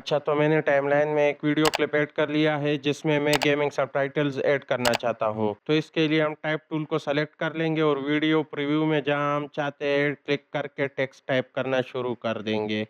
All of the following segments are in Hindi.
अच्छा, तो मैंने टाइमलाइन में एक वीडियो क्लिप ऐड कर लिया है जिसमें मैं गेमिंग सबटाइटल्स ऐड करना चाहता हूँ। तो इसके लिए हम टाइप टूल को सेलेक्ट कर लेंगे और वीडियो प्रीव्यू में जहाँ हम चाहते हैं क्लिक करके टेक्स्ट टाइप करना शुरू कर देंगे।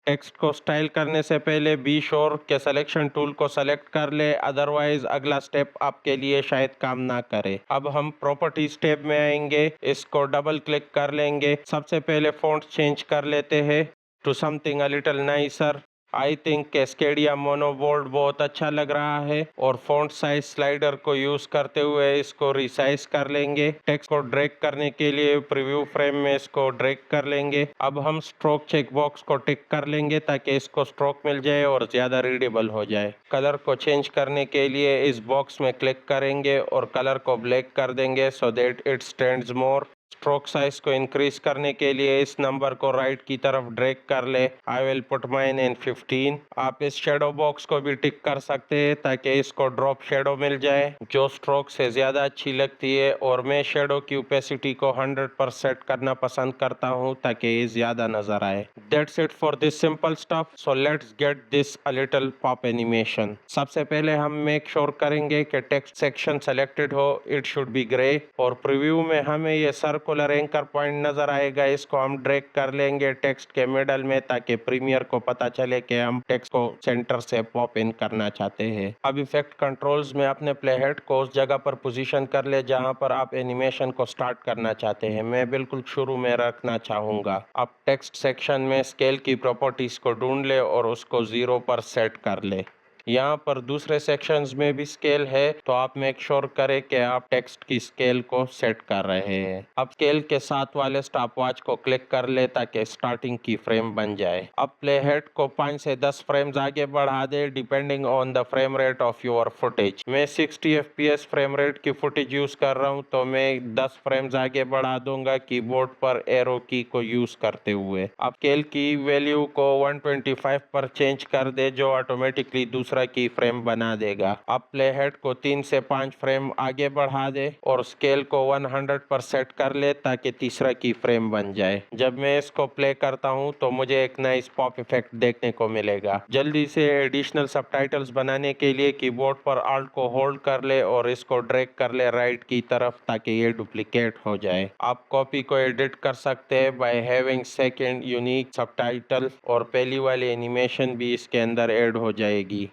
टेक्स्ट को स्टाइल करने से पहले बी श्योर के सिलेक्शन टूल को सेलेक्ट कर ले, अदरवाइज अगला स्टेप आपके लिए शायद काम ना करे। अब हम प्रॉपर्टीज टैब में आएंगे, इसको डबल क्लिक कर लेंगे। सबसे पहले फॉन्ट चेंज कर लेते हैं to something a little nicer. I think Cascadia mono bold बहुत अच्छा लग रहा है और फॉन्ट साइज स्लाइडर को यूज करते हुए इसको रिसाइज कर लेंगे। टेक्स्ट को ड्रैग करने के लिए प्रीव्यू फ्रेम में इसको ड्रैग कर लेंगे। अब हम स्ट्रोक चेक बॉक्स को टिक कर लेंगे ताकि इसको स्ट्रोक मिल जाए और ज्यादा रीडेबल हो जाए। कलर को चेंज करने के लिए इस बॉक्स में क्लिक करेंगे और कलर को ब्लैक कर देंगे so that it stands more. Stroke size को इंक्रीज करने के लिए इस नंबर को राइट की तरफ ड्रैग कर ले। I will put mine in 15। आप इस शेडो बॉक्स को भी टिक कर सकते हैं ताकि इसको ड्रॉप शेडो मिल जाए जो स्ट्रोक से ज्यादा अच्छी लगती है, और मैं शेडो की ओपेसिटी को 100% सेट करना पसंद करता हूँ ताकि ये ज्यादा नजर आए। That's it for this simple stuff, so let's get this a little pop animation. सबसे पहले हम मेक श्योर करेंगे कि टेक्स्ट सेक्शन सेलेक्टेड हो, इट शुड बी ग्रे, और प्रीव्यू में हमें ये सर्कुलर एंकर पॉइंट नजर आएगा, इसको हम ड्रैग कर लेंगे टेक्स्ट के मिडल में ताकि प्रीमियर को पता चले कि हम टेक्स्ट को सेंटर से पॉप इन करना चाहते हैं। अब इफेक्ट कंट्रोल्स में अपने प्लेहेड को उस जगह पर पोजीशन कर ले जहां पर आप एनिमेशन को स्टार्ट करना चाहते हैं। मैं बिल्कुल शुरू में रखना चाहूंगा। अब टेक्स्ट सेक्शन में स्केल की प्रॉपर्टीज को ढूंढ ले और उसको 0 पर सेट कर ले। यहाँ पर दूसरे सेक्शंस में भी स्केल है, तो आप मेक श्योर करें कि आप टेक्स्ट की स्केल को सेट कर रहे हैं। अब स्केल के साथ वाले स्टॉपवॉच को क्लिक कर ले ताकि स्टार्टिंग की फ्रेम बन जाए। अब प्लेहेड को 5 से 10 फ्रेम्स आगे बढ़ा दे depending on the frame rate of your footage. मैं 60 FPS फ्रेम रेट की फुटेज यूज कर रहा हूँ, तो मैं 10 फ्रेम्स आगे बढ़ा दूंगा कीबोर्ड पर एरो की को यूज करते हुए। अब स्केल की वैल्यू को 125 पर चेंज कर दे जो ऑटोमेटिकली दूसरा की फ्रेम बना देगा। अब प्लेहेड को 3 से 5 फ्रेम आगे बढ़ा दे और स्केल को 100 पर सेट कर ले ताकि तीसरा की फ्रेम बन जाए। जब मैं इसको प्ले करता हूं तो मुझे एक नाइस पॉप इफेक्ट देखने को मिलेगा। जल्दी से एडिशनल सबटाइटल्स बनाने के लिए कीबोर्ड पर ऑल्ट को होल्ड कर ले और इसको ड्रैग कर ले राइट की तरफ ताकि ये डुप्लीकेट हो जाए। आप कॉपी को एडिट कर सकते हैं by having second unique subtitle, और पहली वाली एनिमेशन भी इसके अंदर ऐड हो जाएगी।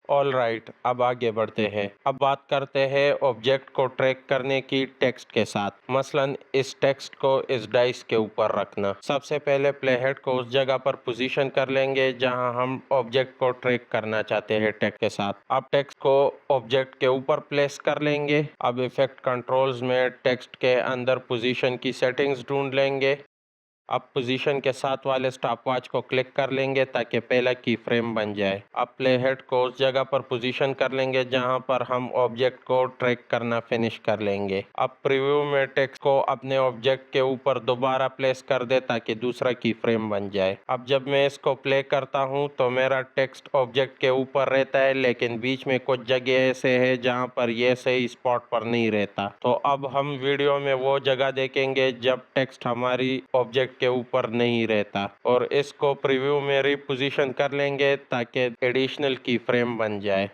ऑल राइट, अब आगे बढ़ते हैं। अब बात करते हैं ऑब्जेक्ट को ट्रैक करने की टेक्स्ट के साथ। मसलन इस टेक्स्ट को इस डाइस के ऊपर रखना। सबसे पहले प्लेहेड को उस जगह पर पोजीशन कर लेंगे जहां हम ऑब्जेक्ट को ट्रैक करना चाहते हैं टेक्स्ट के साथ। अब टेक्स्ट को ऑब्जेक्ट के ऊपर प्लेस कर लेंगे। अब इफेक्ट कंट्रोल्स में टेक्स्ट के अंदर पोजीशन की सेटिंग्स ढूंढ लेंगे। अब पोजीशन के साथ वाले स्टॉपवॉच को क्लिक कर लेंगे ताकि पहला की फ्रेम बन जाए। अब प्लेहेड को उस जगह पर पोजीशन कर लेंगे जहां पर हम ऑब्जेक्ट को ट्रैक करना फिनिश कर लेंगे। अब प्रीव्यू में टेक्स्ट को अपने ऑब्जेक्ट के ऊपर दोबारा प्लेस कर दे ताकि दूसरा की फ्रेम बन जाए। अब जब मैं इसको प्ले करता हूं तो मेरा टेक्स्ट ऑब्जेक्ट के ऊपर रहता है, लेकिन बीच में कुछ जगह ऐसे है जहां पर यह सही स्पॉट पर नहीं रहता। तो अब हम वीडियो में वो जगह देखेंगे जब टेक्स्ट हमारी ऑब्जेक्ट के ऊपर नहीं रहता, और इसको प्रीव्यू में रिपोजीशन कर लेंगे ताकि एडिशनल की फ्रेम बन जाए।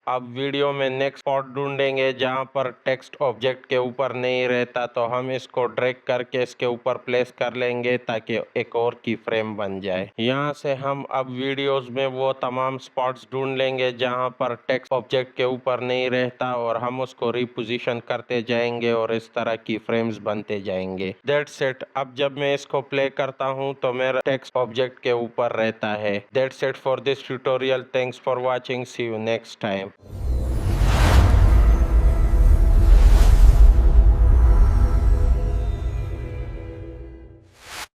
अब वीडियो में नेक्स्ट स्पॉट ढूंढेंगे जहां पर टेक्स्ट ऑब्जेक्ट के ऊपर नहीं रहता, तो हम इसको ड्रैग करके इसके ऊपर प्लेस कर लेंगे ताकि एक और की फ्रेम बन जाए। यहां से हम अब वीडियोस में वो तमाम स्पॉट्स ढूंढ लेंगे जहां पर टेक्स्ट ऑब्जेक्ट के ऊपर नहीं रहता और हम उसको रिपोजीशन करते जाएंगे और इस तरह की फ्रेम्स बनते जाएंगे। That's it. अब जब मैं इसको प्ले करता हूं तो मेरा टेक्स्ट ऑब्जेक्ट के ऊपर रहता है। That's it for this tutorial. Thanks for watching. See you next time.